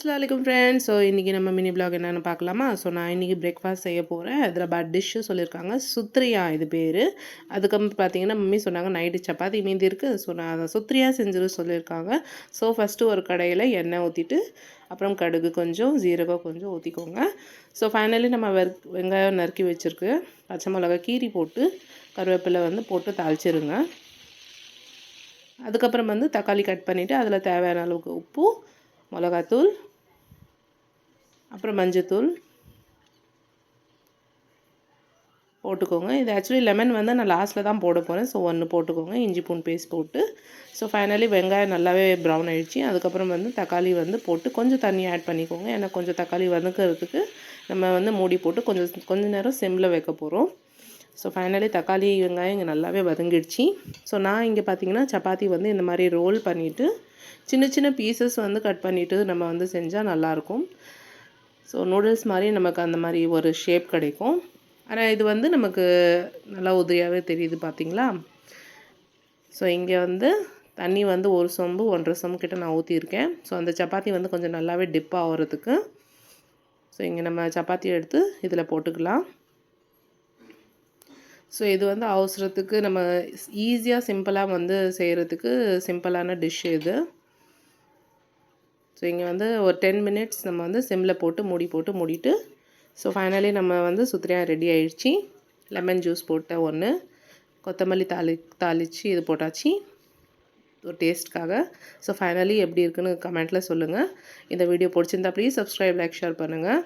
அஸ்ஸலாமு அலைக்கும் friends. So இன்றைக்கி நம்ம மினி வ்ளாக் என்னென்னு பார்க்கலாமா? ஸோ நான் இன்றைக்கி பிரேக்ஃபாஸ்ட் செய்ய போகிறேன். ஹைதராபாத் டிஷ்ஷு சொல்லியிருக்காங்க. சுத்ரியா இது பேர். அதுக்கப்புறம் பார்த்தீங்கன்னா மம்மி சொன்னாங்க நைட்டு சப்பாத்தி மீதி இருக்குது. ஸோ நான் அதை சுத்ரியா செஞ்சிரு சொல்லியிருக்காங்க. ஸோ ஃபஸ்ட்டு ஒரு கடையில் எண்ணெய் ஊற்றிட்டு அப்புறம் கடுகு கொஞ்சம் ஜீரகம் கொஞ்சம் ஊற்றிக்கோங்க. ஸோ ஃபைனலி நம்ம வெங்காயம் நறுக்கி வச்சுருக்கு, பச்சை மிளகா கீரி போட்டு கருவேப்பிலை போட்டு தாளிச்சிருங்க. அதுக்கப்புறம் தக்காளி கட் பண்ணிவிட்டு அதில் தேவையான அளவுக்கு உப்பு, மிளகாத்தூள், அப்புறம் மஞ்சத்தூள் போட்டுக்கோங்க. இது ஆக்சுவலி லெமன் நான் லாஸ்ட்டில் தான் போட போகிறேன். ஸோ 1 போட்டுக்கோங்க. இஞ்சி பூண்டு பேஸ்ட் போட்டு ஸோ ஃபைனலி வெங்காயம் நல்லாவே ப்ரௌன் ஆகிடுச்சு. அதுக்கப்புறம் தக்காளி போட்டு கொஞ்சம் தண்ணி ஆட் பண்ணிக்கோங்க. ஏன்னா கொஞ்சம் தக்காளி வதக்கிறதுக்கு நம்ம மூடி போட்டு கொஞ்சம் நேரம் சிம்மில் வைக்க போகிறோம். ஸோ ஃபைனலி தக்காளி வெங்காயம் இங்கே நல்லாவே வதங்கிடுச்சு. ஸோ நான் இங்கே பார்த்தீங்கன்னா சப்பாத்தி இந்த மாதிரி ரோல் பண்ணிவிட்டு சின்ன சின்ன பீசஸ் கட் பண்ணிவிட்டு நம்ம செஞ்சால் நல்லாயிருக்கும். ஸோ நூடுல்ஸ் மாதிரி நமக்கு அந்த மாதிரி ஒரு ஷேப் கிடைக்கும். ஆனால் இது நமக்கு நல்லா உதிரியாகவே தெரியுது பார்த்தீங்களா? ஸோ இங்கே தண்ணி 1 சொம்பு 1.5 சொம்பு கிட்ட நான் ஊற்றியிருக்கேன். ஸோ அந்த சப்பாத்தி கொஞ்சம் நல்லாவே டிப் ஆகிறதுக்கு. ஸோ இங்கே நம்ம சப்பாத்தி எடுத்து இதில் போட்டுக்கலாம். ஸோ இது அவசரத்துக்கு நம்ம ஈஸியாக சிம்பிளாக செய்கிறதுக்கு சிம்பிளான டிஷ் இது. ஸோ இங்கே ஒரு 10 மினிட்ஸ் நம்ம சிம்மில் போட்டு மூடிட்டு ஸோ ஃபைனலி நம்ம சுத்ரியா ரெடி ஆயிடுச்சு. லெமன் ஜூஸ் போட்ட 1 கொத்தமல்லி தாளித்து இது போட்டாச்சு ஒரு டேஸ்ட்காக. ஸோ ஃபைனலி எப்படி இருக்குன்னு கமெண்ட்டில் சொல்லுங்கள். இந்த வீடியோ பிடிச்சிருந்தா ப்ளீஸ் சப்ஸ்கிரைப், லைக், ஷேர் பண்ணுங்கள்.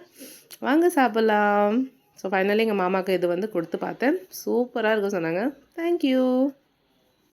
வாங்க சாப்பிட்லாம். ஸோ ஃபைனலி எங்கள் மாமாவுக்கு இது கொடுத்து பார்த்தேன். சூப்பராக இருக்கும் சொன்னாங்க. தேங்க்யூ.